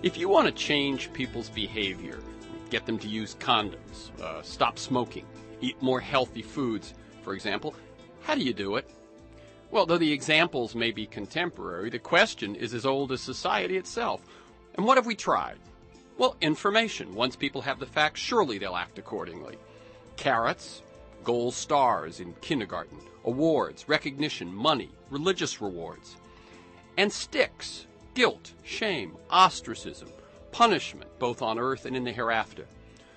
If you want to change people's behavior, get them to use condoms, stop smoking, eat more healthy foods, for example, how do you do it? Well, though the examples may be contemporary, the question is as old as society itself. And what have we tried? Well, information. Once people have the facts, surely they'll act accordingly. Carrots, gold stars in kindergarten, awards, recognition, money, religious rewards. And sticks, guilt, shame, ostracism, punishment, both on earth and in the hereafter.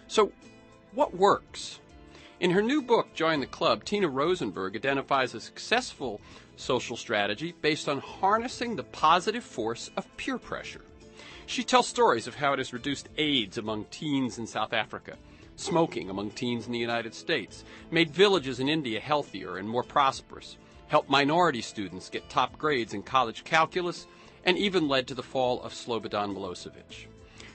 So, what works? In her new book, Join the Club, Tina Rosenberg identifies a successful social strategy based on harnessing the positive force of peer pressure. She tells stories of how it has reduced AIDS among teens in South Africa, smoking among teens in the United States, made villages in India healthier and more prosperous, helped minority students get top grades in college calculus, and even led to the fall of Slobodan Milosevic.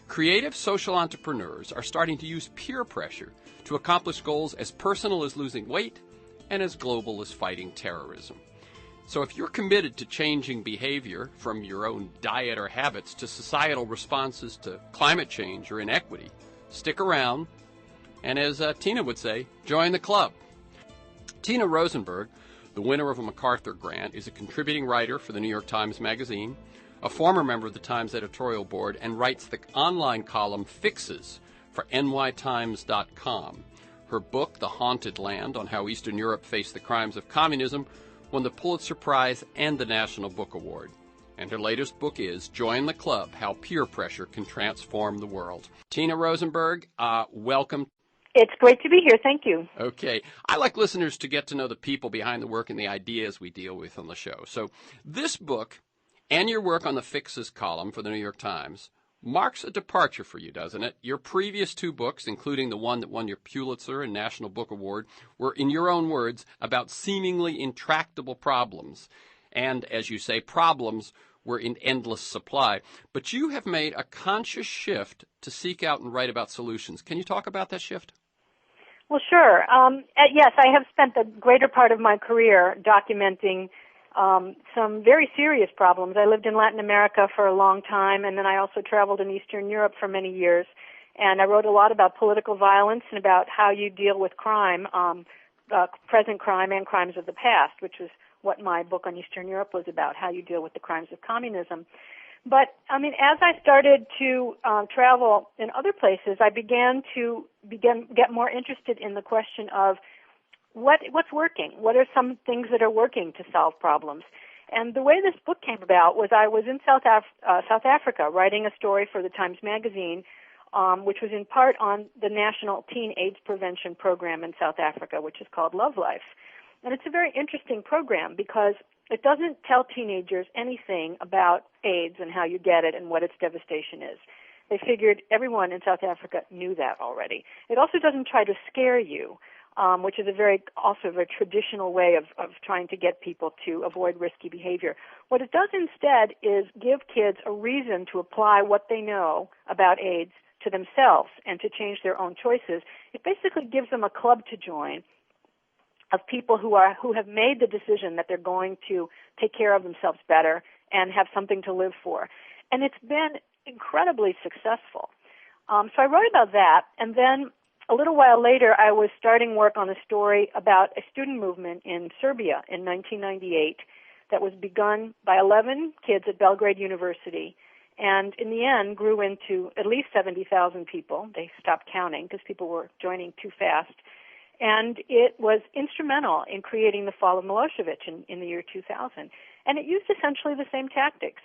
Creative social entrepreneurs are starting to use peer pressure to accomplish goals as personal as losing weight and as global as fighting terrorism. So if you're committed to changing behavior from your own diet or habits to societal responses to climate change or inequity, stick around and, as Tina would say, join the club. Tina Rosenberg, the winner of a MacArthur grant, is a contributing writer for the New York Times Magazine, a former member of the Times editorial board, and writes the online column Fixes for nytimes.com. Her book, The Haunted Land, on how Eastern Europe faced the crimes of communism, won the Pulitzer Prize and the National Book Award. And her latest book is Join the Club, How Peer Pressure Can Transform the World. Tina Rosenberg, welcome. It's great to be here. Thank you. Okay. I like listeners to get to know the people behind the work and the ideas we deal with on the show. So this book and your work on the Fixes column for the New York Times marks a departure for you, doesn't it? Your previous two books, including the one that won your Pulitzer and National Book Award, were, in your own words, about seemingly intractable problems. And, as you say, problems were in endless supply. But you have made a conscious shift to seek out and write about solutions. Can you talk about that shift? Well, sure. Yes, I have spent the greater part of my career documenting some very serious problems. I lived in Latin America for a long time, and then I also traveled in Eastern Europe for many years. And I wrote a lot about political violence and about how you deal with crime, present crime and crimes of the past, which was what my book on Eastern Europe was about, how you deal with the crimes of communism. But, I mean, as I started to travel in other places, I began to get more interested in the question of what's working? What are some things that are working to solve problems? And the way this book came about was I was in South Africa writing a story for the Times Magazine, which was in part on the National Teen AIDS Prevention Program in South Africa, which is called Love Life. And it's a very interesting program because it doesn't tell teenagers anything about AIDS and how you get it and what its devastation is. They figured everyone in South Africa knew that already. It also doesn't try to scare you, which is a very traditional way of trying to get people to avoid risky behavior. What it does instead is give kids a reason to apply what they know about AIDS to themselves and to change their own choices. It basically gives them a club to join of people who have made the decision that they're going to take care of themselves better and have something to live for. And it's been incredibly successful. So I wrote about that, and then a little while later I was starting work on a story about a student movement in Serbia in 1998 that was begun by 11 kids at Belgrade University, and in the end grew into at least 70,000 people. They stopped counting because people were joining too fast. And it was instrumental in creating the fall of Milosevic in the year 2000. And it used essentially the same tactics.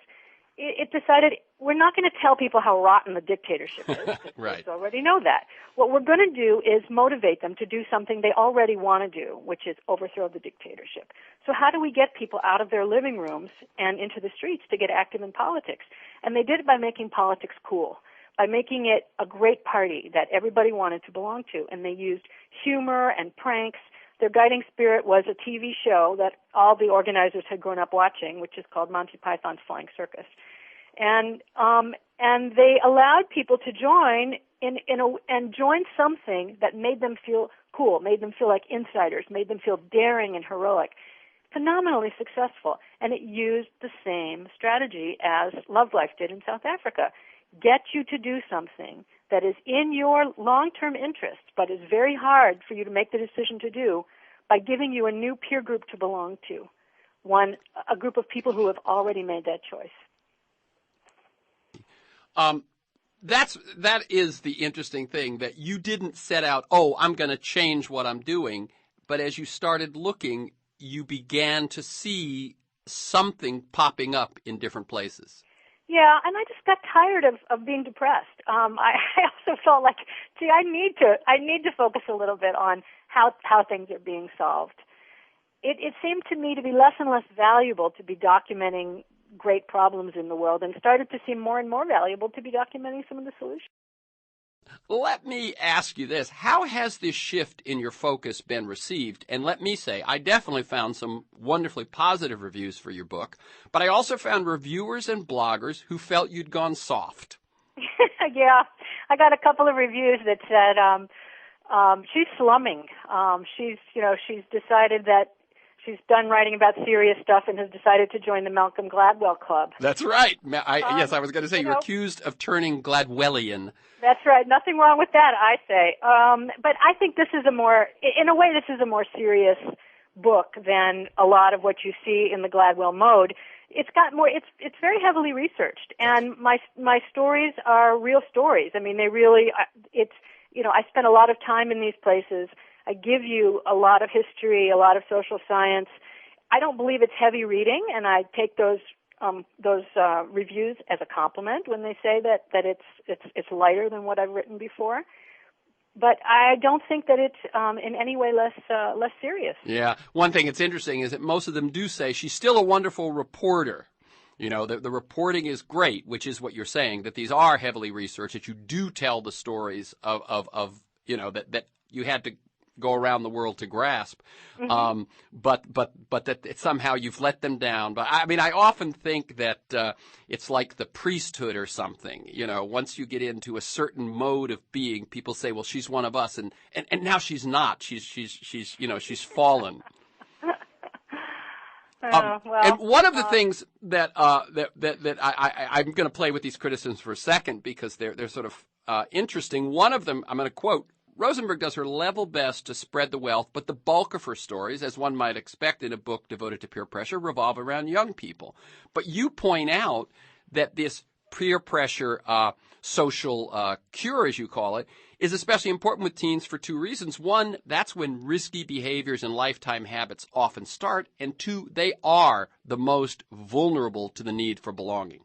It decided we're not going to tell people how rotten the dictatorship is. Right. Kids already know that. What we're going to do is motivate them to do something they already want to do, which is overthrow the dictatorship. So how do we get people out of their living rooms and into the streets to get active in politics? And they did it by making politics cool, by making it a great party that everybody wanted to belong to. And they used humor and pranks. Their guiding spirit was a TV show that all the organizers had grown up watching, which is called Monty Python's Flying Circus. And they allowed people to join and join something that made them feel cool, made them feel like insiders, made them feel daring and heroic. Phenomenally successful. And it used the same strategy as Love Life did in South Africa. get you to do something that is in your long-term interest, but is very hard for you to make the decision to do, by giving you a new peer group to belong to, a group of people who have already made that choice. That is the interesting thing, that you didn't set out, oh, I'm going to change what I'm doing, but as you started looking, you began to see something popping up in different places. Yeah, and I just got tired of being depressed. I also felt like, gee, I need to focus a little bit on how things are being solved. It seemed to me to be less and less valuable to be documenting great problems in the world, and started to seem more and more valuable to be documenting some of the solutions. Let me ask you this. How has this shift in your focus been received? And let me say, I definitely found some wonderfully positive reviews for your book, but I also found reviewers and bloggers who felt you'd gone soft. Yeah, I got a couple of reviews that said she's slumming. She's decided that she's done writing about serious stuff and has decided to join the Malcolm Gladwell Club. That's right. Yes, I was going to say, you're accused of turning Gladwellian. That's right. Nothing wrong with that, I say. But I think this is in a way, this is a more serious book than a lot of what you see in the Gladwell mode. It's got more. It's very heavily researched, and my stories are real stories. I mean, they really. I spend a lot of time in these places. I give you a lot of history, a lot of social science. I don't believe it's heavy reading, and I take those reviews as a compliment when they say that it's lighter than what I've written before. But I don't think that it's in any way less serious. Yeah. One thing that's interesting is that most of them do say she's still a wonderful reporter. You know, the reporting is great, which is what you're saying, that these are heavily researched, that you do tell the stories of that you had to go around the world to grasp. Mm-hmm. But that somehow you've let them down. But I mean, I often think that it's like the priesthood or something. You know, once you get into a certain mode of being, people say, well, she's one of us, and now she's not. She's fallen. And one of the things that I'm going to play with these criticisms for a second, because they're sort of interesting. One of them, I'm going to quote, Rosenberg does her level best to spread the wealth, but the bulk of her stories, as one might expect in a book devoted to peer pressure, revolve around young people. But you point out that this peer pressure social cure, as you call it, is especially important with teens for two reasons. One, that's when risky behaviors and lifetime habits often start. And two, they are the most vulnerable to the need for belonging.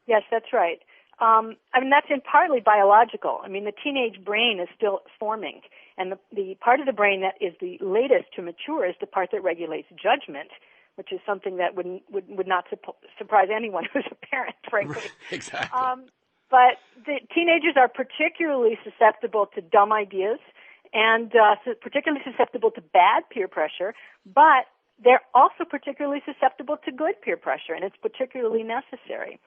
Yes, that's right. That's partly biological. I mean, the teenage brain is still forming, and the part of the brain that is the latest to mature is the part that regulates judgment, which is something that would not surprise anyone who's a parent, frankly. Exactly. But the teenagers are particularly susceptible to dumb ideas and particularly susceptible to bad peer pressure, but they're also particularly susceptible to good peer pressure, and it's particularly necessary.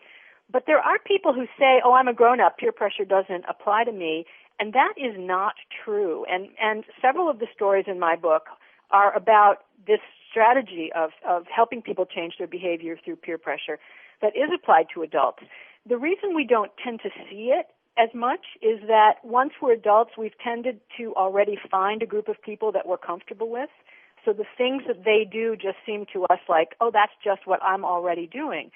But there are people who say, oh, I'm a grown-up, peer pressure doesn't apply to me, and that is not true. And several of the stories in my book are about this strategy of helping people change their behavior through peer pressure that is applied to adults. The reason we don't tend to see it as much is that once we're adults, we've tended to already find a group of people that we're comfortable with. So the things that they do just seem to us like, oh, that's just what I'm already doing.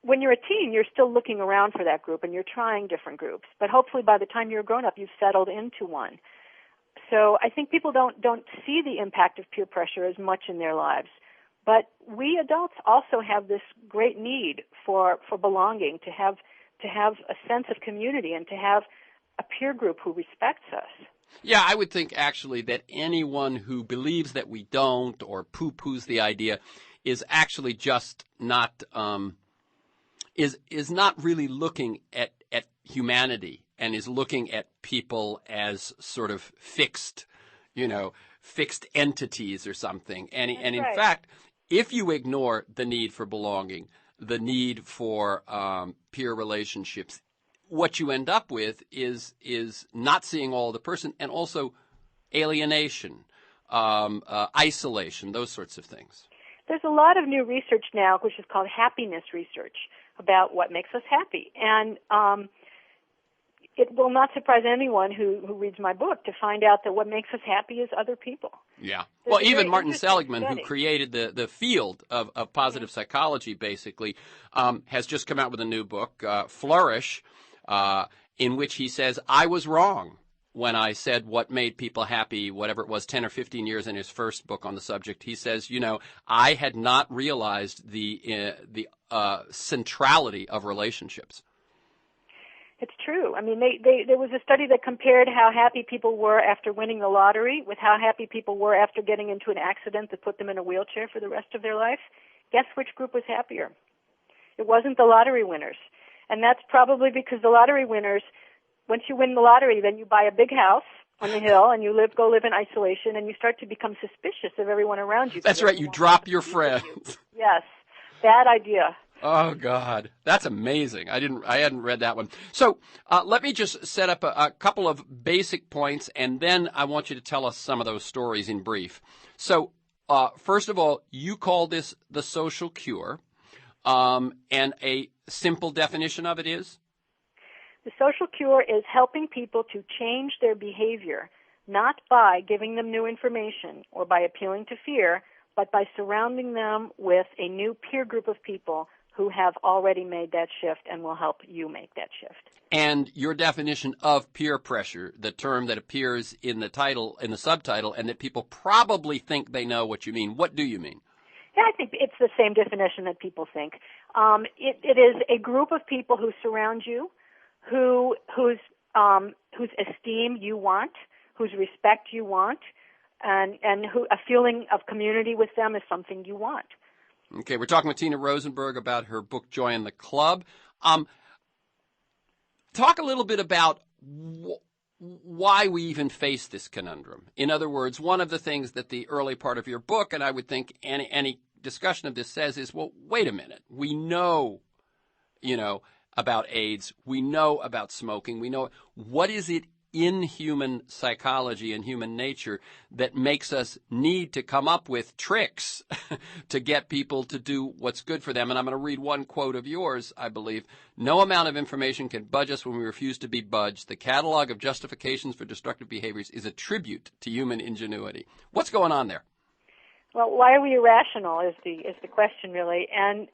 When you're a teen, you're still looking around for that group and you're trying different groups. But hopefully by the time you're grown up, you've settled into one. So I think people don't see the impact of peer pressure as much in their lives. But we adults also have this great need for belonging, to have a sense of community and to have a peer group who respects us. Yeah, I would think actually that anyone who believes that we don't or poo-poos the idea is actually just not is not really looking at humanity and is looking at people as sort of fixed entities or something. And in fact, if you ignore the need for belonging, the need for peer relationships, what you end up with is not seeing all the person, and also alienation, isolation, those sorts of things. There's a lot of new research now, which is called happiness research, about what makes us happy. And it will not surprise anyone who reads my book to find out that what makes us happy is other people. Yeah. There's Well, a even very Martin interesting Seligman, who study. created the field of positive psychology, basically, has just come out with a new book, Flourish, in which he says, I was wrong when I said what made people happy, whatever it was, 10 or 15 years in his first book on the subject. He says, I had not realized the centrality of relationships. It's true. I mean, there was a study that compared how happy people were after winning the lottery with how happy people were after getting into an accident that put them in a wheelchair for the rest of their life. Guess which group was happier? It wasn't the lottery winners. And that's probably because the lottery winners, once you win the lottery, then you buy a big house on the hill and you go live in isolation, and you start to become suspicious of everyone around you. That's right. You drop your friends. Yes. Bad idea. Oh, God. That's amazing. I hadn't read that one. So let me just set up a couple of basic points, and then I want you to tell us some of those stories in brief. So first of all, you call this the social cure, and a simple definition of it is? The social cure is helping people to change their behavior, not by giving them new information or by appealing to fear, but by surrounding them with a new peer group of people who have already made that shift and will help you make that shift. And your definition of peer pressure, the term that appears in the title, in the subtitle, and that people probably think they know what you mean. What do you mean? Yeah, I think it's the same definition that people think. It is a group of people who surround you, whose esteem you want, whose respect you want, and who a feeling of community with them is something you want. Okay, we're talking with Tina Rosenberg about her book, Joy in the Club. Talk a little bit about why we even face this conundrum. In other words, one of the things that the early part of your book, and I would think any discussion of this says is, well, wait a minute. We know, about AIDS. We know about smoking. We know what is it in human psychology and human nature that makes us need to come up with tricks to get people to do what's good for them. And I'm going to read one quote of yours, I believe. No amount of information can budge us when we refuse to be budged. The catalog of justifications for destructive behaviors is a tribute to human ingenuity. What's going on there? Well, why are we irrational is the question, really. And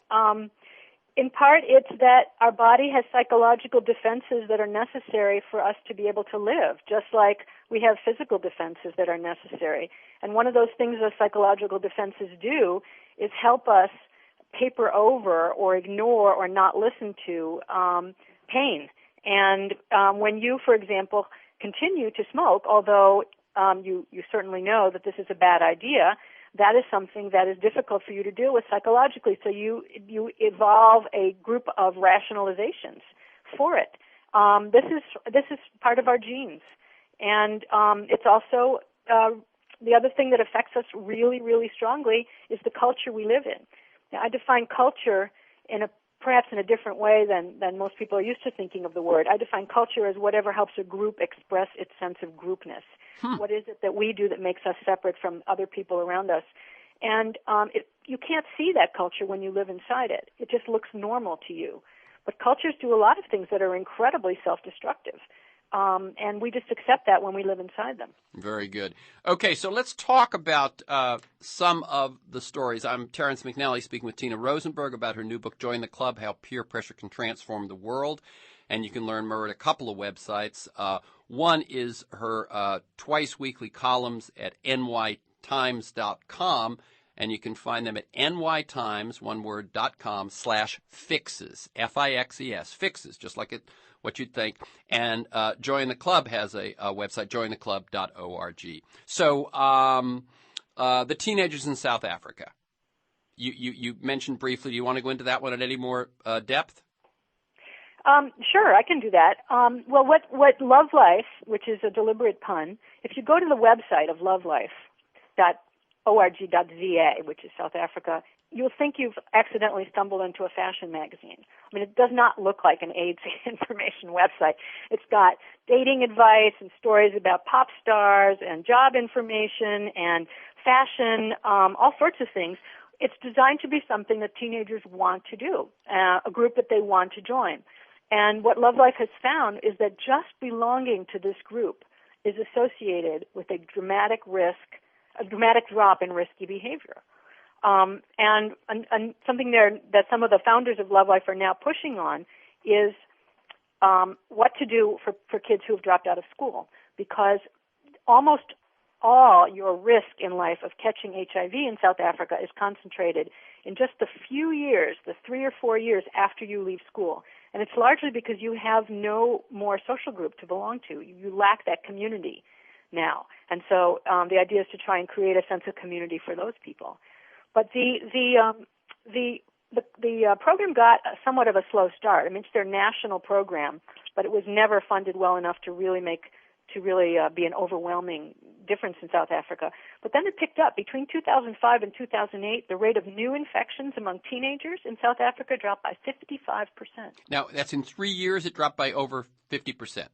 in part, it's that our body has psychological defenses that are necessary for us to be able to live, just like we have physical defenses that are necessary. And one of those things those psychological defenses do is help us paper over or ignore or not listen to pain. And when you, for example, continue to smoke, although you certainly know that this is a bad idea, that is something that is difficult for you to deal with psychologically. So you evolve a group of rationalizations for it. This is part of our genes, and it's also the other thing that affects us really, really strongly is the culture we live in. Now, I define culture perhaps in a different way than most people are used to thinking of the word. I define culture as whatever helps a group express its sense of groupness. What is it that we do that makes us separate from other people around us? And you can't see that culture when you live inside it. It just looks normal to you. But cultures do a lot of things that are incredibly self-destructive. And we just accept that when we live inside them. Very good. Okay, so let's talk about some of the stories. I'm Terrence McNally speaking with Tina Rosenberg about her new book, Join the Club, How Peer Pressure Can Transform the World. And you can learn more at a couple of websites. One is her twice-weekly columns at nytimes.com, and you can find them at nytimes, one word, .com/fixes, F-I-X-E-S, fixes, just like what you'd think. And Join the Club has a website, jointheclub.org. So the teenagers in South Africa, you mentioned briefly. Do you want to go into that one at any more depth? Sure, I can do that. Well, what Love Life, which is a deliberate pun, if you go to the website of lovelife.org.za, which is South Africa, you'll think you've accidentally stumbled into a fashion magazine. I mean, it does not look like an AIDS information website. It's got dating advice and stories about pop stars and job information and fashion, all sorts of things. it's designed to be something that teenagers want to do, a group that they want to join. And what Love Life has found is that just belonging to this group is associated with a dramatic drop in risky behavior. And something there that some of the founders of Love Life are now pushing on is what to do for kids who have dropped out of school, because almost all your risk in life of catching HIV in South Africa is concentrated in just the few years, the 3 or 4 years after you leave school. And it's largely because you have no more social group to belong to. You lack that community now. And so the idea is to try and create a sense of community for those people. But the program got somewhat of a slow start. I mean, it's their national program, but it was never funded well enough to really be an overwhelming difference in South Africa. But then it picked up. Between 2005 and 2008, the rate of new infections among teenagers in South Africa dropped by 55%. Now, that's in 3 years, it dropped by over 50%.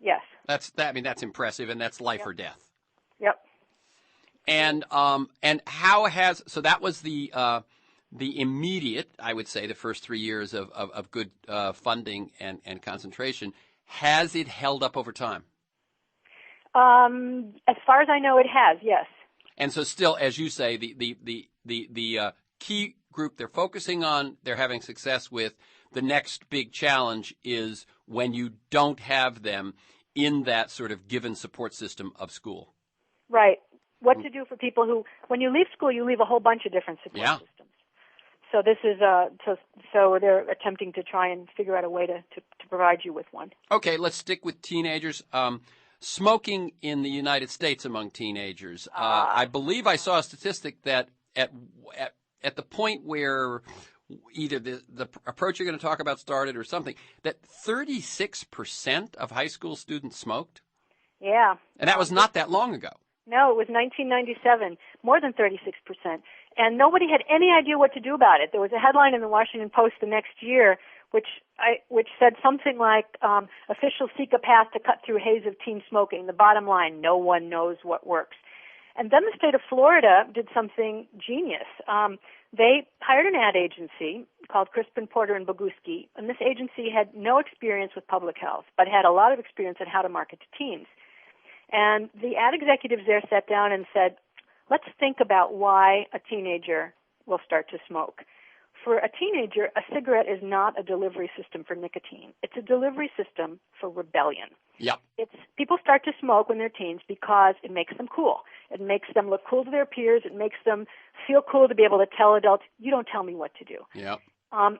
Yes. That's impressive, and that's life or death. Yep. And how has, so that was the immediate, I would say, the first 3 years of good funding and concentration. Has it held up over time? As far as I know, it has, yes. And so still, as you say, the key group they're focusing on, they're having success with, the next big challenge is when you don't have them in that sort of given support system of school. Right. What to do for people who, when you leave school, you leave a whole bunch of different support systems. So this is so they're attempting to try and figure out a way to provide you with one. Okay, let's stick with teenagers. Smoking in the United States among teenagers. I believe I saw a statistic that at the point where either the approach you're going to talk about started or something, that 36% of high school students smoked. Yeah. And that was not that long ago. No, it was 1997, more than 36%. And nobody had any idea what to do about it. There was a headline in the Washington Post the next year which said something like, officials seek a path to cut through haze of teen smoking. The bottom line, no one knows what works. And then the state of Florida did something genius. They hired an ad agency called Crispin, Porter & Boguski, and this agency had no experience with public health, but had a lot of experience on how to market to teens. And the ad executives there sat down and said, let's think about why a teenager will start to smoke. For a teenager, a cigarette is not a delivery system for nicotine. It's a delivery system for rebellion. Yep. People start to smoke when they're teens because it makes them cool. It makes them look cool to their peers. It makes them feel cool to be able to tell adults, you don't tell me what to do. Yep. And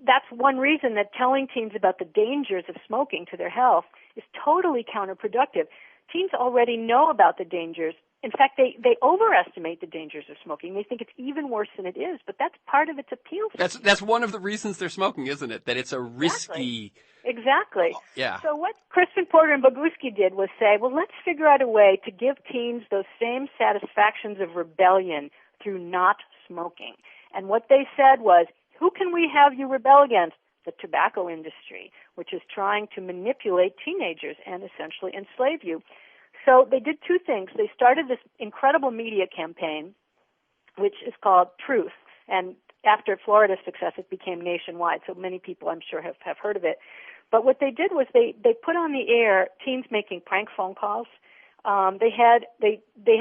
that's one reason that telling teens about the dangers of smoking to their health is totally counterproductive. Teens already know about the dangers. In fact, they overestimate the dangers of smoking. They think it's even worse than it is, but that's part of its appeal. That's one of the reasons they're smoking, isn't it? That it's a risky... Exactly. Yeah. So what Crispin, Porter, and Boguski did was say, well, let's figure out a way to give teens those same satisfactions of rebellion through not smoking. And what they said was, who can we have you rebel against? The tobacco industry, which is trying to manipulate teenagers and essentially enslave you. So they did two things. They started this incredible media campaign, which is called Truth. And after Florida's success, it became nationwide. So many people, I'm sure, have heard of it. But what they did was they put on the air teens making prank phone calls. They had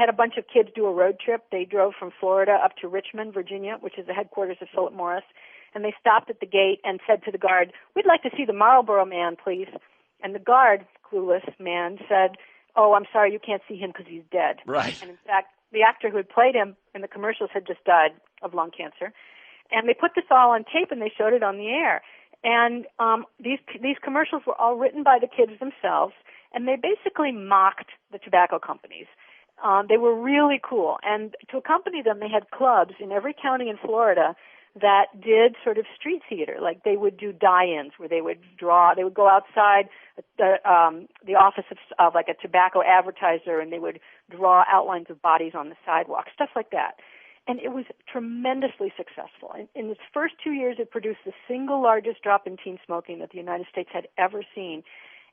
a bunch of kids do a road trip. They drove from Florida up to Richmond, Virginia, which is the headquarters of Philip Morris. And they stopped at the gate and said to the guard, we'd like to see the Marlboro Man, please. And the guard, clueless man, said, oh, I'm sorry, you can't see him because he's dead. Right. And in fact, the actor who had played him in the commercials had just died of lung cancer. And they put this all on tape and they showed it on the air. And these commercials were all written by the kids themselves, and they basically mocked the tobacco companies. They were really cool. And to accompany them, they had clubs in every county in Florida that did sort of street theater. Like they would do die-ins where they would go outside the office of like a tobacco advertiser, and they would draw outlines of bodies on the sidewalk, stuff like that. And it was tremendously successful. In its first 2 years, it produced the single largest drop in teen smoking that the United States had ever seen.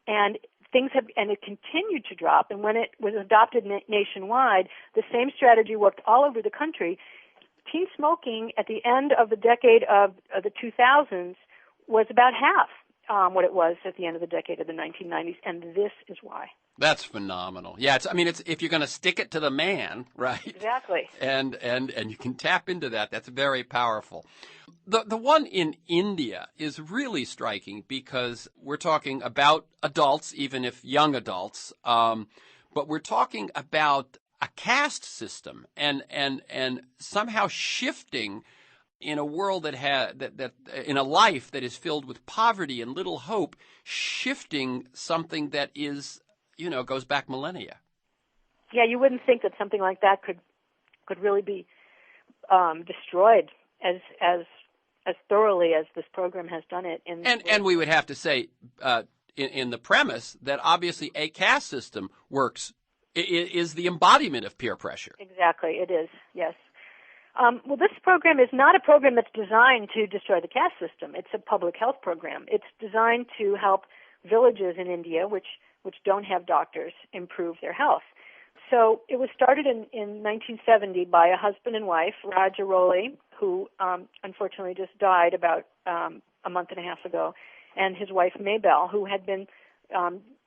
And it continued to drop. And when it was adopted nationwide, the same strategy worked all over the country. teen smoking at the end of the decade of the 2000s was about half what it was at the end of the decade of the 1990s, and this is why. That's phenomenal. Yeah, it's if you're going to stick it to the man, right? Exactly. And you can tap into that. That's very powerful. The one in India is really striking because we're talking about adults, even if young adults, but we're talking about a caste system and somehow shifting in a world that in a life that is filled with poverty and little hope, shifting something that is, goes back millennia. Yeah, you wouldn't think that something like that could really be destroyed as thoroughly as this program has done it. And we would have to say in the premise that obviously a caste system works is the embodiment of peer pressure. Exactly, it is. Yes. Well, this program is not a program that's designed to destroy the caste system. It's a public health program. It's designed to help villages in India, which don't have doctors, improve their health. So it was started in 1970 by a husband and wife, Raja Rowley, who unfortunately just died about a month and a half ago, and his wife Maybelle, who had been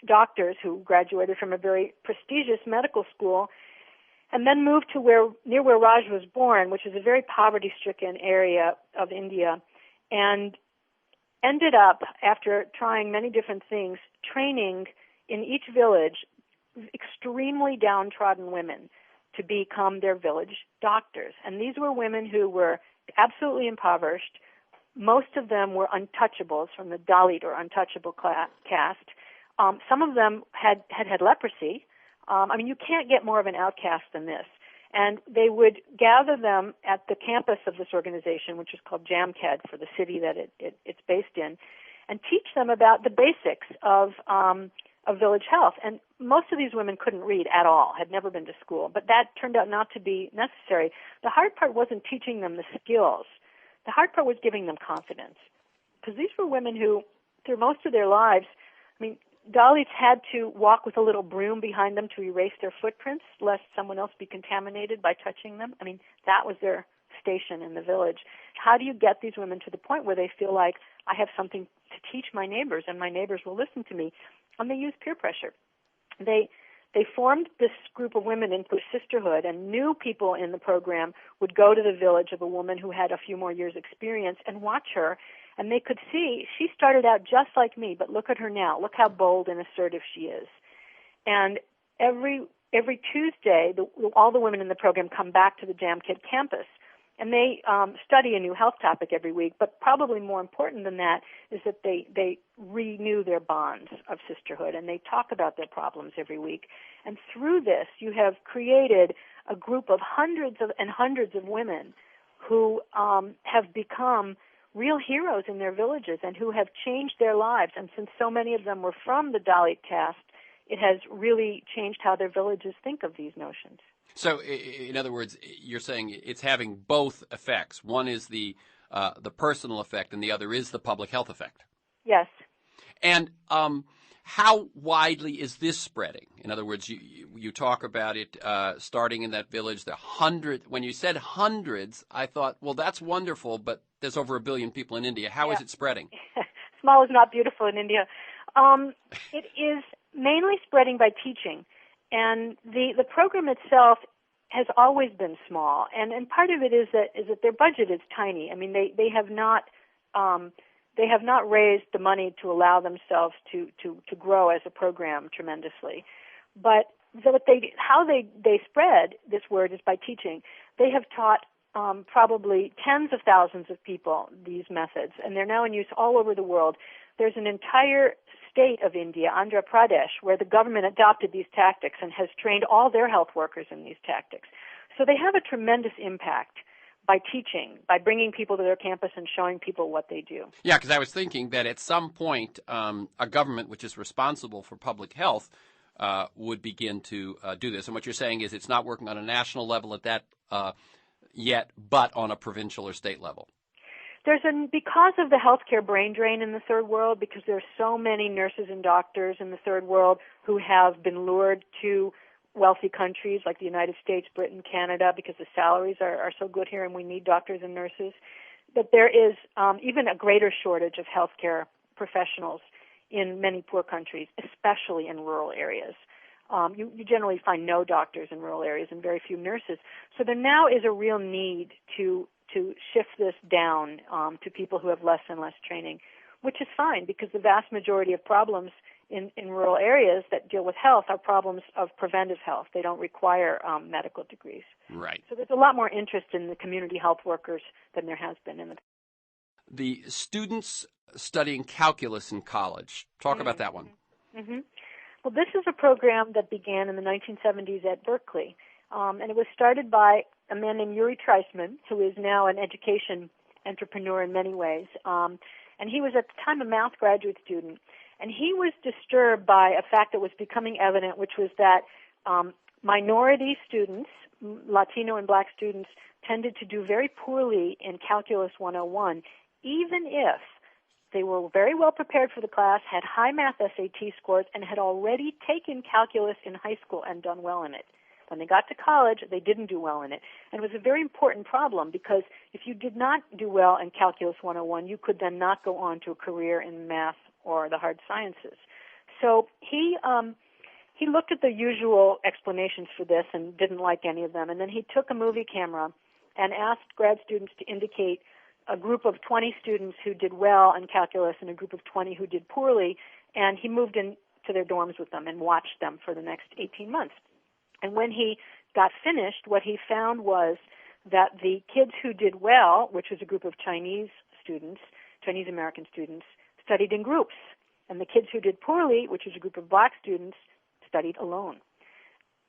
doctors who graduated from a very prestigious medical school and then moved to near where Raj was born, which is a very poverty-stricken area of India, and ended up, after trying many different things, training in each village extremely downtrodden women to become their village doctors. And these were women who were absolutely impoverished. Most of them were untouchables from the Dalit or untouchable caste. Some of them had leprosy. You can't get more of an outcast than this. And they would gather them at the campus of this organization, which is called Jamkhed for the city that it's based in, and teach them about the basics of village health. And most of these women couldn't read at all, had never been to school, but that turned out not to be necessary. The hard part wasn't teaching them the skills. The hard part was giving them confidence, because these were women who, through most of their lives, Dalits had to walk with a little broom behind them to erase their footprints, lest someone else be contaminated by touching them. That was their station in the village. How do you get these women to the point where they feel like, I have something to teach my neighbors, and my neighbors will listen to me? And they used peer pressure. They formed this group of women into a sisterhood, and new people in the program would go to the village of a woman who had a few more years' experience and watch her. And they could see she started out just like me, but look at her now. Look how bold and assertive she is. And every Tuesday, all the women in the program come back to the Jamkhed campus, and they study a new health topic every week. But probably more important than that is that they renew their bonds of sisterhood, and they talk about their problems every week. And through this, you have created a group of hundreds of women who have become real heroes in their villages and who have changed their lives. And since so many of them were from the Dalit caste, it has really changed how their villages think of these notions. So, in other words, you're saying it's having both effects. One is the personal effect, and the other is the public health effect. Yes. And how widely is this spreading? In other words, you talk about it starting in that village. When you said hundreds, I thought, well, that's wonderful, but there's over 1 billion people in India. How is it spreading? Small is not beautiful in India. It is mainly spreading by teaching. And the program itself has always been small. And part of it is that their budget is tiny. They have not raised the money to allow themselves to grow as a program tremendously. But how they spread this word is by teaching. They have taught probably tens of thousands of people these methods, and they're now in use all over the world. There's an entire state of India, Andhra Pradesh, where the government adopted these tactics and has trained all their health workers in these tactics. So they have a tremendous impact by teaching, by bringing people to their campus and showing people what they do. Yeah, because I was thinking that at some point a government which is responsible for public health would begin to do this. And what you're saying is it's not working on a national level at that yet, but on a provincial or state level. Because of the healthcare brain drain in the third world, because there are so many nurses and doctors in the third world who have been lured to wealthy countries like the United States, Britain, Canada, because the salaries are so good here and we need doctors and nurses. But there is even a greater shortage of healthcare professionals in many poor countries, especially in rural areas. You generally find no doctors in rural areas and very few nurses. So there now is a real need to shift this down to people who have less and less training, which is fine because the vast majority of problems in rural areas that deal with health are problems of preventive health. They don't require medical degrees. Right. So there's a lot more interest in the community health workers than there has been in the past. The students studying calculus in college. Talk about that one. Mm-hmm. Well, this is a program that began in the 1970s at Berkeley, and it was started by a man named Yuri Treisman, who is now an education entrepreneur in many ways. And he was at the time a math graduate student, and he was disturbed by a fact that was becoming evident, which was that minority students, Latino and black students, tended to do very poorly in Calculus 101, even if they were very well prepared for the class, had high math SAT scores, and had already taken calculus in high school and done well in it. When they got to college, they didn't do well in it. And it was a very important problem because if you did not do well in Calculus 101, you could then not go on to a career in math or the hard sciences. So he looked at the usual explanations for this and didn't like any of them. And then he took a movie camera and asked grad students to indicate a group of 20 students who did well in calculus and a group of 20 who did poorly, and he moved into their dorms with them and watched them for the next 18 months. And when he got finished, what he found was that the kids who did well, which was a group of Chinese American students, studied in groups. And the kids who did poorly, which was a group of black students, studied alone.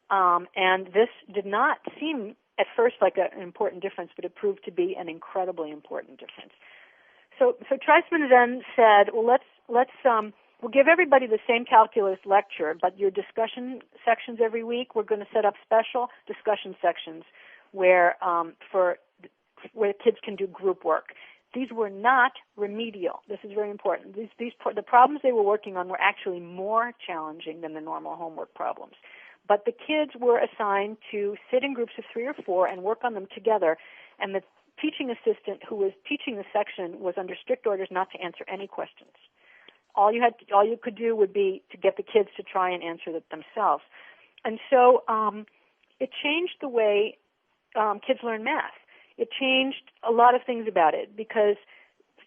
And this did not seem at first like an important difference, but it proved to be an incredibly important difference. So Treisman then said, well, we'll give everybody the same calculus lecture, but your discussion sections every week, we're going to set up special discussion sections where kids can do group work. These were not remedial. This is very important. The problems they were working on were actually more challenging than the normal homework problems. But the kids were assigned to sit in groups of 3 or 4 and work on them together, and the teaching assistant who was teaching the section was under strict orders not to answer any questions. All you could do would be to get the kids to try and answer it themselves. And so it changed the way kids learn math. It changed a lot of things about it because,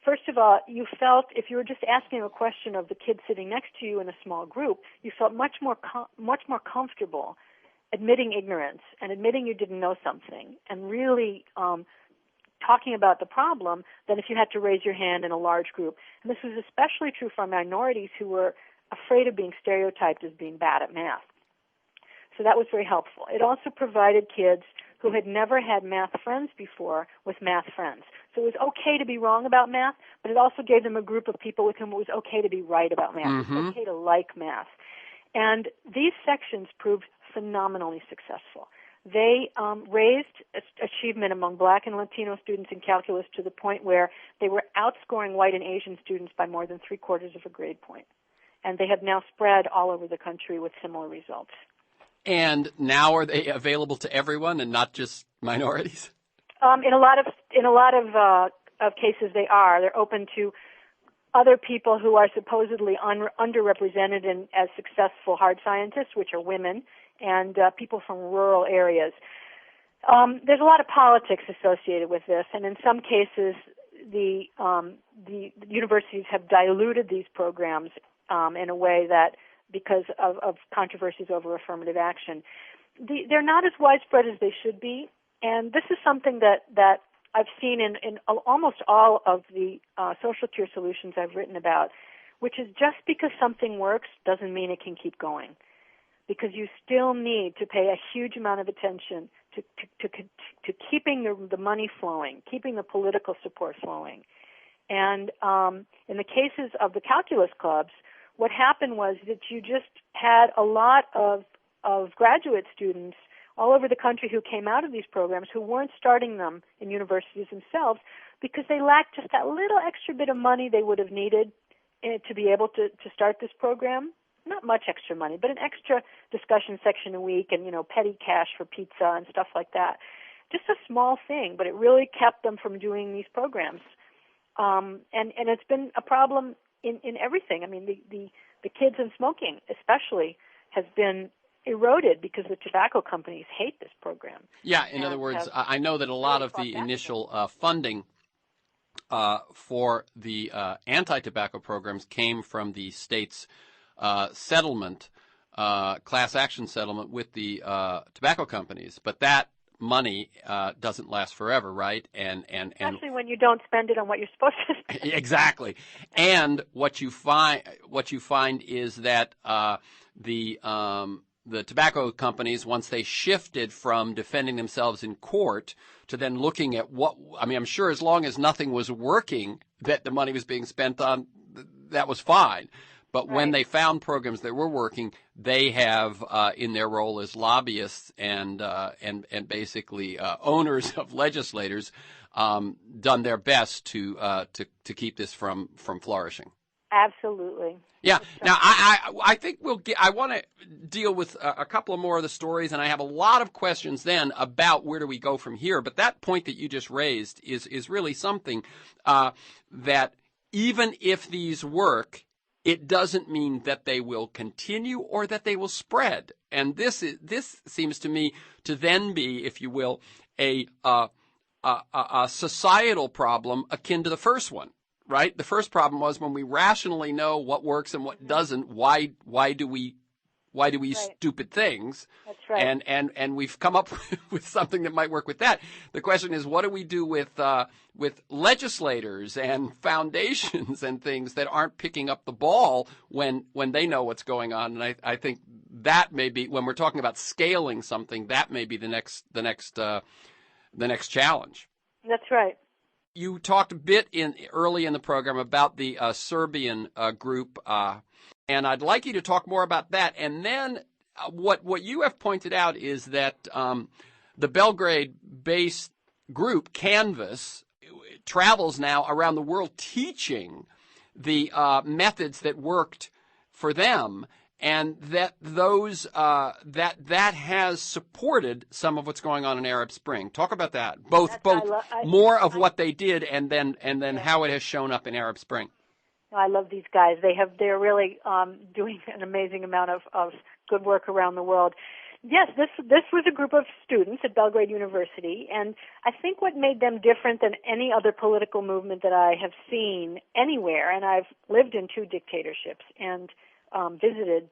first of all, you felt if you were just asking a question of the kid sitting next to you in a small group, you felt much more comfortable admitting ignorance and admitting you didn't know something and really talking about the problem than if you had to raise your hand in a large group. And this was especially true for minorities who were afraid of being stereotyped as being bad at math. So that was very helpful. It also provided kids who had never had math friends before with math friends. So it was okay to be wrong about math, but it also gave them a group of people with whom it was okay to be right about math. Mm-hmm. It was okay to like math. And these sections proved phenomenally successful. They raised achievement among black and Latino students in calculus to the point where they were outscoring white and Asian students by more than 3/4 of a grade point. And they have now spread all over the country with similar results. And now are they available to everyone and not just minorities? In a lot of cases, they are. They're open to other people who are supposedly underrepresented as successful hard scientists, which are women, and people from rural areas. There's a lot of politics associated with this, and in some cases, the universities have diluted these programs in a way that, because of controversies over affirmative action, they're not as widespread as they should be. And this is something that I've seen in almost all of the social care solutions I've written about, which is just because something works doesn't mean it can keep going, because you still need to pay a huge amount of attention to keeping the money flowing, keeping the political support flowing. And in the cases of the calculus clubs, what happened was that you just had a lot of graduate students all over the country who came out of these programs who weren't starting them in universities themselves because they lacked just that little extra bit of money they would have needed to be able to start this program. not much extra money, but an extra discussion section a week and, petty cash for pizza and stuff like that. Just a small thing, but it really kept them from doing these programs. And it's been a problem in everything. I mean, the kids in smoking especially has been eroded because the tobacco companies hate this program. Yeah, in other words, I know that a lot of the initial funding for the anti-tobacco programs came from the state's settlement, class action settlement with the tobacco companies, but that money doesn't last forever, right? And especially when you don't spend it on what you're supposed to spend. Exactly. And what you find is that the tobacco companies, once they shifted from defending themselves in court to then looking at I'm sure as long as nothing was working that the money was being spent on, that was fine. But when they found programs that were working, they have, in their role as lobbyists and basically owners of legislators, done their best to keep this from flourishing. Absolutely. Yeah. Now, I think I want to deal with a couple of more of the stories, and I have a lot of questions then about where do we go from here. But that point that you just raised is really something that even if these work, it doesn't mean that they will continue or that they will spread. And this seems to me to then be, if you will, a societal problem akin to the first one. Right? The first problem was when we rationally know what works and what doesn't, why do we stupid things? That's right. And we've come up with something that might work with that. The question is, what do we do with legislators and foundations and things that aren't picking up the ball when they know what's going on? And I think that may be, when we're talking about scaling something, that may be the next challenge. That's right. You talked a bit early in the program about the Serbian group, and I'd like you to talk more about that. And then what you have pointed out is that the Belgrade-based group, Canvas, travels now around the world teaching the methods that worked for them, and that those that has supported some of what's going on in Arab Spring. Talk about that. Both more of what they did, and then how it has shown up in Arab Spring. I love these guys. They're really doing an amazing amount of good work around the world. Yes, this was a group of students at Belgrade University, and I think what made them different than any other political movement that I have seen anywhere, and I've lived in 2 dictatorships and visited,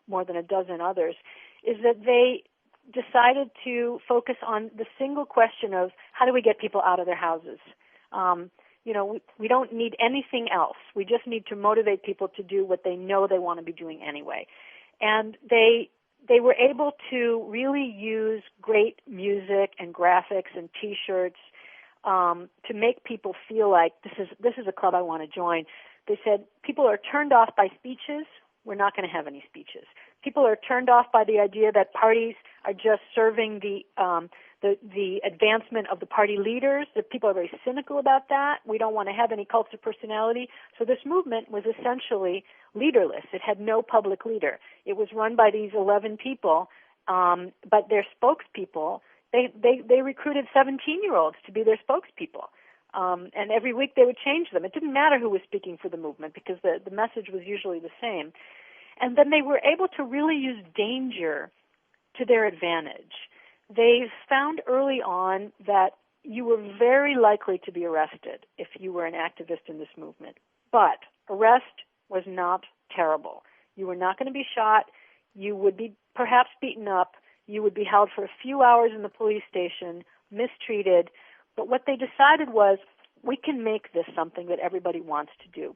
more than a dozen others, is that they decided to focus on the single question of how do we get people out of their houses. We don't need anything else. We just need to motivate people to do what they know they want to be doing anyway. And they were able to really use great music and graphics and T-shirts to make people feel like this is a club I want to join. They said people are turned off by speeches. We're not going to have any speeches. People are turned off by the idea that parties are just serving the advancement of the party leaders. That people are very cynical about that. We don't want to have any cults of personality. So this movement was essentially leaderless. It had no public leader. It was run by these 11 people, but their spokespeople, they recruited 17-year-olds to be their spokespeople. And every week they would change them. It didn't matter who was speaking for the movement because the message was usually the same. And then they were able to really use danger to their advantage. They found early on that you were very likely to be arrested if you were an activist in this movement. But arrest was not terrible. You were not going to be shot. You would be perhaps beaten up. You would be held for a few hours in the police station, mistreated. But what they decided was, we can make this something that everybody wants to do.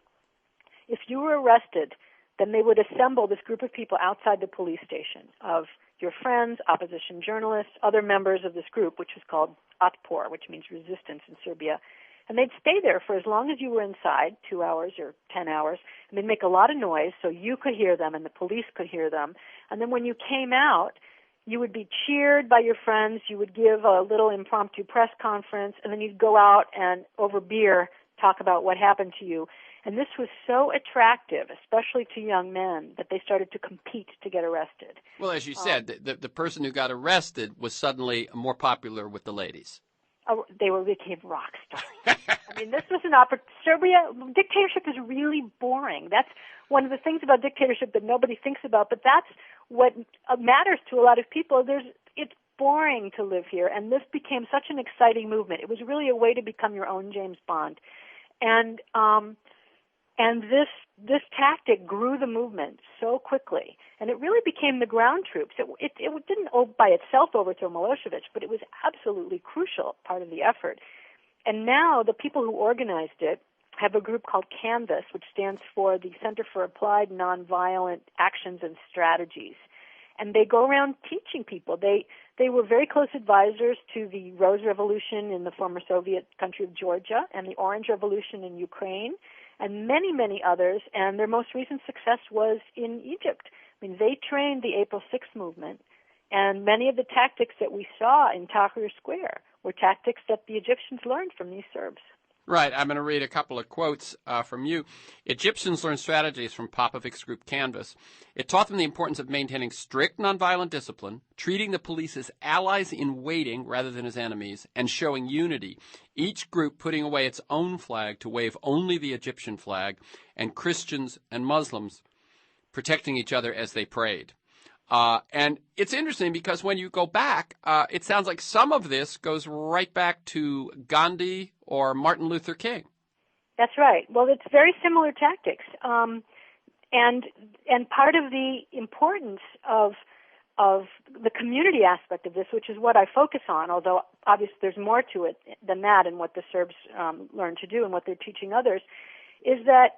If you were arrested, then they would assemble this group of people outside the police station of your friends, opposition journalists, other members of this group, which is called Otpor, which means resistance in Serbia. And they'd stay there for as long as you were inside, 2 hours or 10 hours, and they'd make a lot of noise so you could hear them and the police could hear them. And then when you came out, you would be cheered by your friends, you would give a little impromptu press conference, and then you'd go out and, over beer, talk about what happened to you. And this was so attractive, especially to young men, that they started to compete to get arrested. Well, as you said, the person who got arrested was suddenly more popular with the ladies. Oh, they became rock stars. I mean, this was an Serbia, dictatorship is really boring. That's one of the things about dictatorship that nobody thinks about, but that's what matters to a lot of people. It's boring to live here, and this became such an exciting movement. It was really a way to become your own James Bond. And this tactic grew the movement so quickly, and it really became the ground troops. It didn't by itself overthrow Milosevic, but it was absolutely crucial part of the effort. And now the people who organized it have a group called Canvas, which stands for the Center for Applied Nonviolent Actions and Strategies. And they go around teaching people. They were very close advisors to the Rose Revolution in the former Soviet country of Georgia and the Orange Revolution in Ukraine and many, many others. And their most recent success was in Egypt. I mean, they trained the April 6th movement, and many of the tactics that we saw in Tahrir Square were tactics that the Egyptians learned from these Serbs. Right. I'm going to read a couple of quotes from you. Egyptians learned strategies from Popovic's group Canvas. It taught them the importance of maintaining strict nonviolent discipline, treating the police as allies in waiting rather than as enemies, and showing unity. Each group putting away its own flag to wave only the Egyptian flag, and Christians and Muslims protecting each other as they prayed. And it's interesting because when you go back, it sounds like some of this goes right back to Gandhi or Martin Luther King. That's right. Well, it's very similar tactics. And part of the importance of the community aspect of this, which is what I focus on, although obviously there's more to it than that and what the Serbs learned to do and what they're teaching others, is that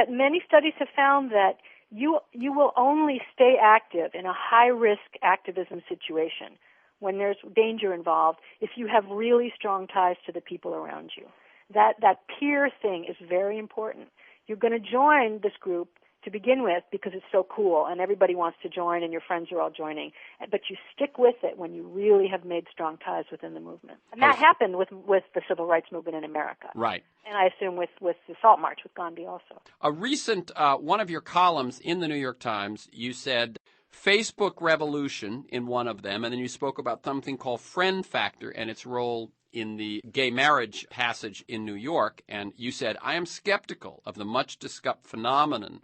many studies have found that you will only stay active in a high-risk activism situation when there's danger involved if you have really strong ties to the people around you. That peer thing is very important. You're going to join this group to begin with because it's so cool and everybody wants to join and your friends are all joining. But you stick with it when you really have made strong ties within the movement. And that happened with the civil rights movement in America. Right. And I assume with the Salt March with Gandhi also. A recent one of your columns in the New York Times, you said Facebook revolution in one of them, and then you spoke about something called friend factor and its role in the gay marriage passage in New York. And you said, I am skeptical of the much discussed phenomenon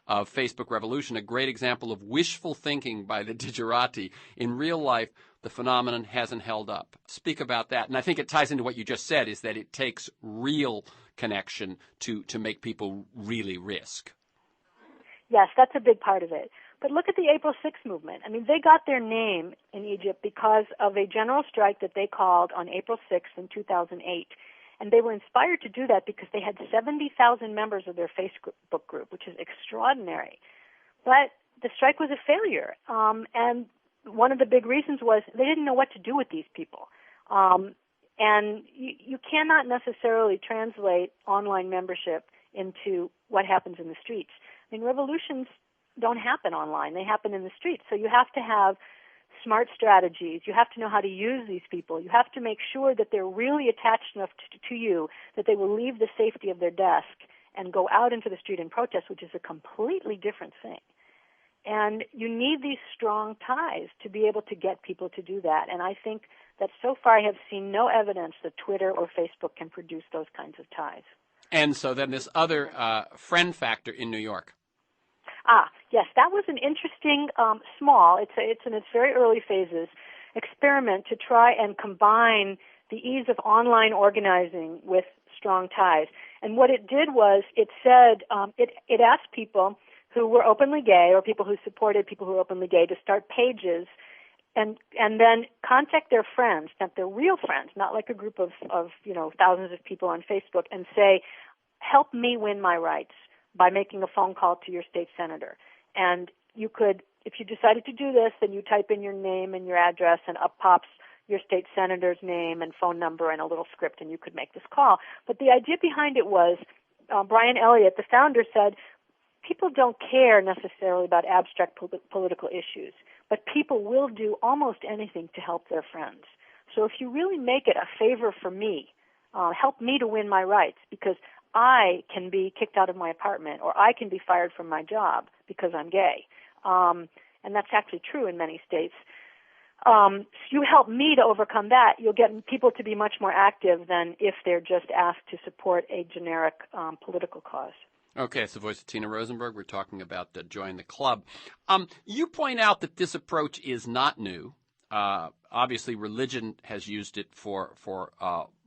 of Facebook revolution, a great example of wishful thinking by the digerati. In real life, the phenomenon hasn't held up. Speak about that. And I think it ties into what you just said, is that it takes real connection to make people really risk. Yes, that's a big part of it. But look at the April 6th movement. I mean, they got their name in Egypt because of a general strike that they called on April 6th in 2008. And they were inspired to do that because they had 70,000 members of their Facebook group, which is extraordinary. But the strike was a failure. And one of the big reasons was they didn't know what to do with these people. And you cannot necessarily translate online membership into what happens in the streets. I mean, revolutions don't happen online. They happen in the streets. So you have to have smart strategies. You have to know how to use these people. You have to make sure that they're really attached enough to you that they will leave the safety of their desk and go out into the street and protest, which is a completely different thing. And you need these strong ties to be able to get people to do that. And I think that so far I have seen no evidence that Twitter or Facebook can produce those kinds of ties. And so then this other friend factor in New York. Yes, that was an interesting, small, it's in its very early phases, experiment to try and combine the ease of online organizing with strong ties. And what it did was it said, it asked people who were openly gay or people who supported people who were openly gay to start pages and then contact their friends, not their real friends, not like a group of thousands of people on Facebook, and say, help me win my rights by making a phone call to your state senator. And you could, if you decided to do this, then you type in your name and your address, and up pops your state senator's name and phone number and a little script, and you could make this call. But the idea behind it was, Brian Elliott, the founder, said, people don't care necessarily about abstract political issues, but people will do almost anything to help their friends. So if you really make it a favor for me, help me to win my rights, because I can be kicked out of my apartment or I can be fired from my job because I'm gay. And that's actually true in many states. You help me to overcome that, you'll get people to be much more active than if they're just asked to support a generic political cause. Okay, it's the voice of Tina Rosenberg. We're talking about Join the Club. You point out that this approach is not new. Obviously, religion has used it for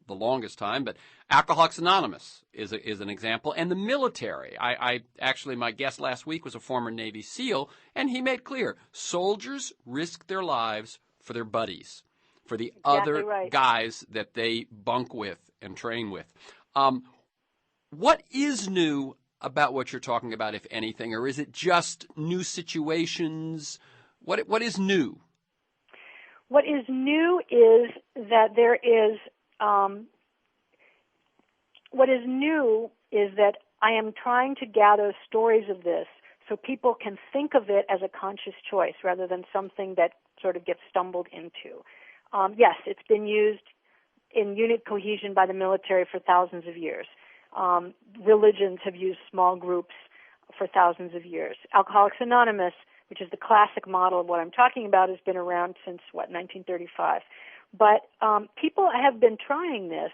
the longest time, but Alcoholics Anonymous is an example, and the military. I actually, my guest last week was a former Navy SEAL, and he made clear soldiers risk their lives for their buddies, for the other guys that they bunk with and train with. What is new about what you're talking about, if anything, or is it just new situations? What is new? What is new is that there is what is new is that I am trying to gather stories of this so people can think of it as a conscious choice rather than something that sort of gets stumbled into. Yes, it's been used in unit cohesion by the military for thousands of years. Religions have used small groups for thousands of years. Alcoholics Anonymous, which is the classic model of what I'm talking about, has been around since, 1935. But people have been trying this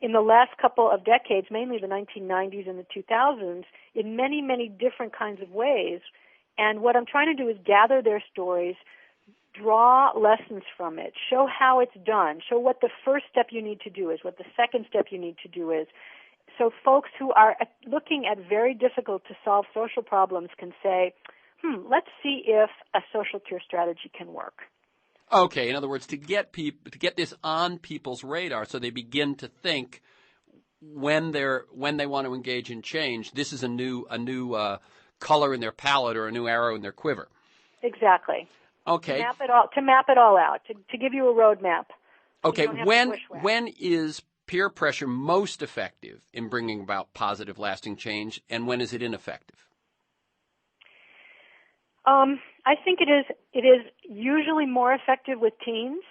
in the last couple of decades, mainly the 1990s and the 2000s, in many, many different kinds of ways. And what I'm trying to do is gather their stories, draw lessons from it, show how it's done, show what the first step you need to do is, what the second step you need to do is. So folks who are looking at very difficult to solve social problems can say, let's see if a social care strategy can work. Okay, in other words, to get this on people's radar, so they begin to think when they want to engage in change, this is a new color in their palette or a new arrow in their quiver. Exactly. Okay. To map it all out, to give you a roadmap. Okay. When is peer pressure most effective in bringing about positive, lasting change, and when is it ineffective? I think it is usually more effective with teens,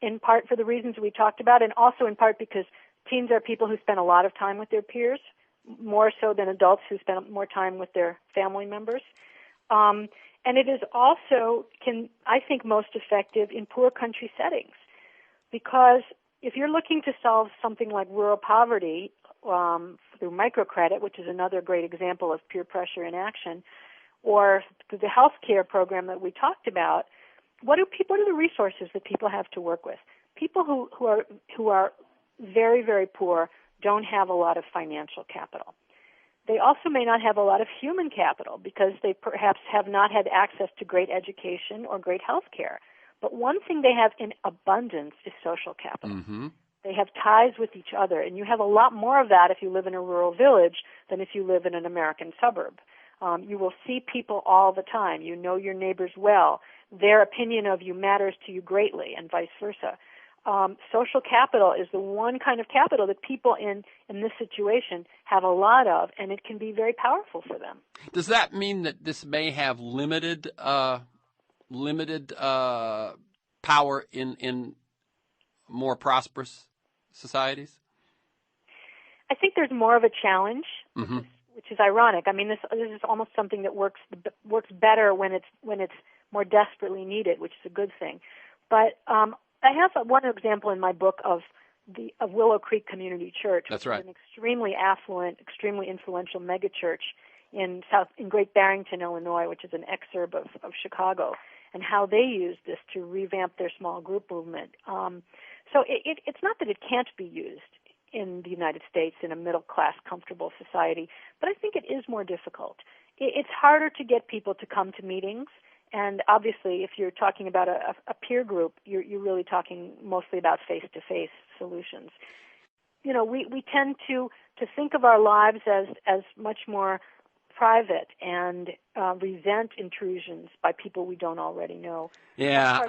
in part for the reasons we talked about, and also in part because teens are people who spend a lot of time with their peers, more so than adults who spend more time with their family members. And it is also, I think, most effective in poor country settings, because if you're looking to solve something like rural poverty through microcredit, which is another great example of peer pressure in action, or the health care program that we talked about, what are the resources that people have to work with? People who are very, very poor don't have a lot of financial capital. They also may not have a lot of human capital because they perhaps have not had access to great education or great health care. But one thing they have in abundance is social capital. Mm-hmm. They have ties with each other, and you have a lot more of that if you live in a rural village than if you live in an American suburb. You will see people all the time. You know your neighbors well. Their opinion of you matters to you greatly, and vice versa. Social capital is the one kind of capital that people in this situation have a lot of, and it can be very powerful for them. Does that mean that this may have limited power in more prosperous societies? I think there's more of a challenge, mm-hmm. which is ironic. I mean, this is almost something that works better when it's more desperately needed, which is a good thing. But I have one example in my book of Willow Creek Community Church. That's right. Which is an extremely affluent, extremely influential megachurch in Great Barrington, Illinois, which is an exurb of Chicago, and how they used this to revamp their small group movement. So it's not that it can't be used in the United States in a middle-class, comfortable society, but I think it is more difficult. It's harder to get people to come to meetings, and obviously if you're talking about a peer group, you're really talking mostly about face-to-face solutions. You know, we tend to think of our lives as much more private and resent intrusions by people we don't already know. Yeah,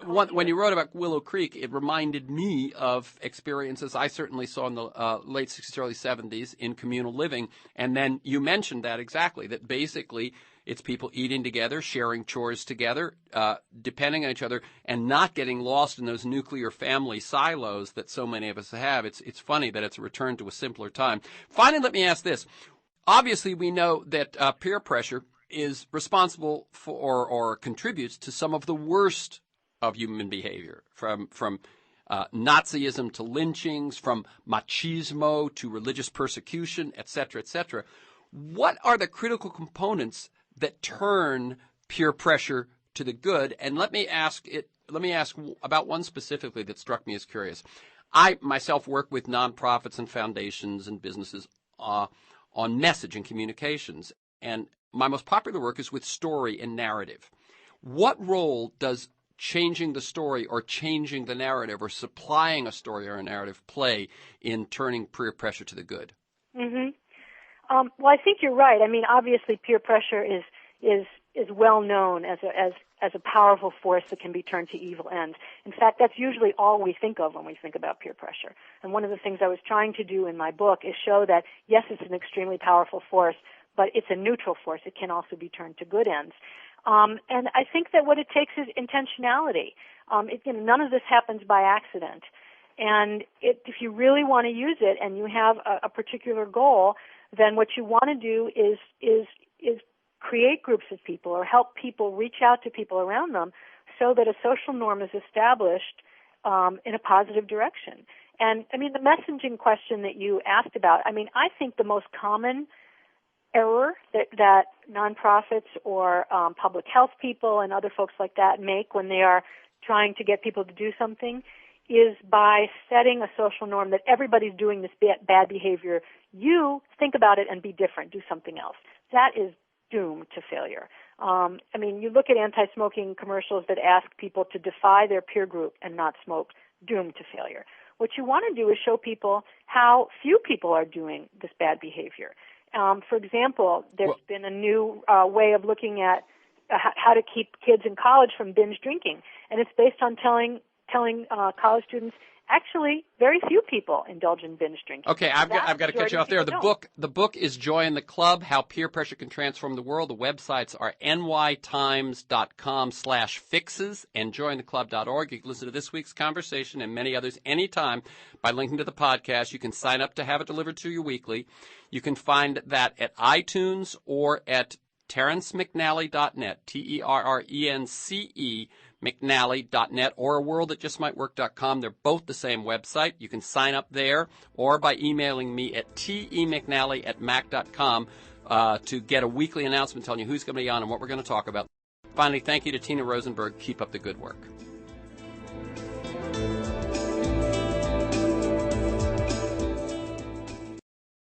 when you wrote about Willow Creek, it reminded me of experiences I certainly saw in the late 60s, early 70s in communal living. And then you mentioned that exactly, that basically It's people eating together, sharing chores together, depending on each other, and not getting lost in those nuclear family silos that so many of us have. It's funny that it's a return to a simpler time. Finally, let me ask this. Obviously, we know that peer pressure is responsible for or contributes to some of the worst of human behavior, from Nazism to lynchings, from machismo to religious persecution, et cetera, et cetera. What are the critical components that turn peer pressure to the good? And let me ask about one specifically that struck me as curious. I myself work with nonprofits and foundations and businesses on message and communications, and my most popular work is with story and narrative. What role does changing the story or changing the narrative or supplying a story or a narrative play in turning peer pressure to the good? Mm-hmm. Well, I think you're right. I mean, obviously, peer pressure is well known as a powerful force that can be turned to evil ends. In fact, that's usually all we think of when we think about peer pressure. And one of the things I was trying to do in my book is show that, yes, it's an extremely powerful force, but it's a neutral force. It can also be turned to good ends. And I think that what it takes is intentionality. None of this happens by accident. And if you really want to use it and you have a particular goal, then what you want to do is create groups of people or help people reach out to people around them so that a social norm is established in a positive direction. And, I mean, the messaging question that you asked about, I mean, I think the most common error that nonprofits or public health people and other folks like that make when they are trying to get people to do something is by setting a social norm that everybody's doing this bad behavior. You think about it and be different. Do something else. That is doomed to failure. I mean, you look at anti-smoking commercials that ask people to defy their peer group and not smoke. Doomed to failure. What you want to do is show people how few people are doing this bad behavior. For example, there's been a new way of looking at how to keep kids in college from binge drinking, and it's based on telling college students, actually, very few people indulge in binge drinking. Okay, I've got to cut you off there. The book is Join the Club: How Peer Pressure Can Transform the World. The websites are nytimes.com/fixes and jointheclub.org. You can listen to this week's conversation and many others anytime by linking to the podcast. You can sign up to have it delivered to you weekly. You can find that at iTunes or at TerrenceMcNally.net, Terrence McNally.net, or world@justmightwork.com. They're both the same website. You can sign up there or by emailing me at temcnally@mac.com to get a weekly announcement telling you who's going to be on and what we're going to talk about. Finally, thank you to Tina Rosenberg. Keep up the good work.